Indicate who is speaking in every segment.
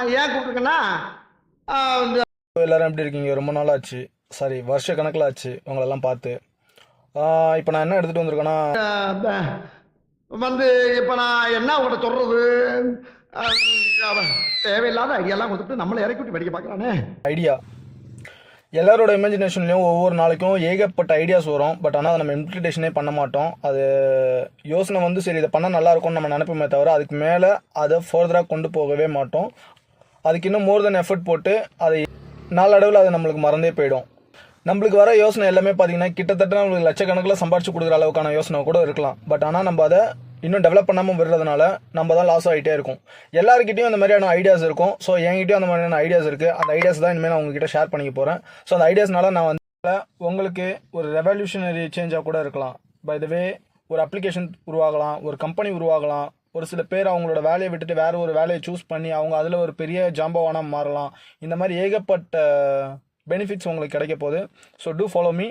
Speaker 1: நாங்கள் ஏன் கூப்பிட்டுருக்கோன்னா
Speaker 2: எல்லாரும் எப்படி இருக்கீங்க? ரொம்ப நாள் ஆச்சு, சாரி வருஷ கணக்கில் ஆச்சு உங்களெல்லாம் பார்த்து. இப்போ நான் என்ன எடுத்துகிட்டு வந்திருக்கேன்னா,
Speaker 1: வந்து இப்போ நான் என்ன உங்கள்கிட்ட சொல்கிறது, தேவையில்லாத ஐடியாலாம் கொடுத்துட்டு நம்மளை இறக்கி விட்டு படிக்க பார்க்குறானே.
Speaker 2: ஐடியா எல்லாரோட இமேஜினேஷன்லேயும் ஒவ்வொரு நாளைக்கும் ஏகப்பட்ட ஐடியாஸ் வரும். பட் ஆனால் அதை நம்ம இம்ப்ளிமெண்டேஷனே பண்ண மாட்டோம். அது யோசனை வந்து சரி இதை பண்ணால் நல்லாயிருக்கும்னு நம்ம நினைப்போமே தவிர அதுக்கு மேலே அதை ஃபர்தராக கொண்டு போகவே மாட்டோம். அதுக்கு இன்னும் மோர் தென் எஃபர்ட் போட்டு அதை நாளடைவில் அது நம்மளுக்கு மறந்தே போயிடும். நம்மளுக்கு வர யோசனை எல்லாமே பார்த்தீங்கன்னா கிட்டத்தட்ட நம்மளுக்கு லட்சக்கணக்கில் சம்பாரிச்சு கொடுக்குற அளவுக்கான யோசனை கூட இருக்கலாம். பட் ஆனால் நம்ம அதை இன்னும் டெவலப் பண்ணாமல் விடுறதுனால நம்ம தான் லாஸ் ஆகிட்டே இருக்கும். எல்லாருக்கிட்டையும் அந்த மாதிரியான ஐடியாஸ் இருக்கும். ஸோ என்கிட்டயும் அந்த மாதிரியான ஐடியாஸ் இருக்குது. அந்த ஐடியாஸ் தான் இனிமேல் நான் உங்ககிட்ட ஷேர் பண்ணிக்க போகிறேன். ஸோ அந்த ஐடியாஸ்னால நான் வந்து உங்களுக்கு ஒரு ரெவல்யூஷனரி சேஞ்சாக கூட இருக்கலாம். பை த வே ஒரு அப்ளிகேஷன் உருவாகலாம், ஒரு கம்பெனி உருவாகலாம். ஒரு சில பேர் அவங்களோட வேலையை விட்டுட்டு வேறு ஒரு வேலையை சூஸ் பண்ணி அவங்க அதில் ஒரு பெரிய ஜாம்பவானம் மாறலாம். இந்த மாதிரி ஏகப்பட்ட பெனிஃபிட்ஸ் உங்களுக்கு கிடைக்க போகுது. So do follow me.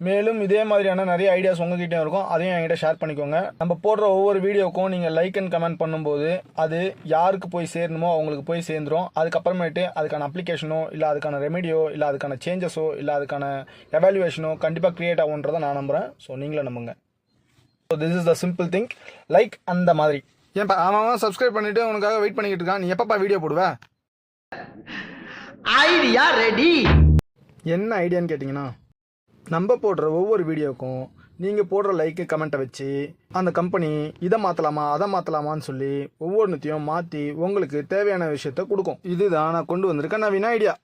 Speaker 2: மேலும் இதே மாதிரியான நிறைய ஐடியாஸ் உங்ககிட்டயும் இருக்கும், அதையும் என்கிட்ட ஷேர் பண்ணிக்கோங்க. நம்ம போடுற ஒவ்வொரு வீடியோக்கும் நீங்கள் லைக் அண்ட் கமெண்ட் பண்ணும்போது அது யாருக்கு போய் சேரணுமோ அவங்களுக்கு போய் சேர்ந்துடும். அதுக்கப்புறமேட்டு அதுக்கான அப்ளிகேஷனோ இல்லை அதுக்கான ரெமெடியோ இல்லை அதுக்கான சேஞ்சஸோ இல்லை அதுக்கான எவாலுவேஷனோ கண்டிப்பாக க்ரியேட் ஆகுன்றதை நான் நம்புகிறேன். ஸோ நீங்களும் நம்புங்க. So this is the simple thing. Like அந்த மாதிரி ஏன்ப்பா அவன் சப்ஸ்கிரைப் பண்ணிவிட்டு உனக்காக வெயிட் பண்ணிக்கிட்டு இருக்கான். நீ எப்பப்பா வீடியோ போடுவேன்?
Speaker 1: Idea ready.
Speaker 2: என்ன ஐடியான்னு கேட்டிங்கன்னா, நம்ம போடுற ஒவ்வொரு வீடியோக்கும் நீங்கள் போடுற லைக்கு கமெண்ட்டை வச்சு அந்த கம்பெனி இதை மாற்றலாமா அதை மாற்றலாமான்னு சொல்லி ஒவ்வொன்றுத்தையும் மாற்றி உங்களுக்கு தேவையான விஷயத்த கொடுக்கும். இதுதான் நான் கொண்டு வந்திருக்கேன் நவீன ஐடியா.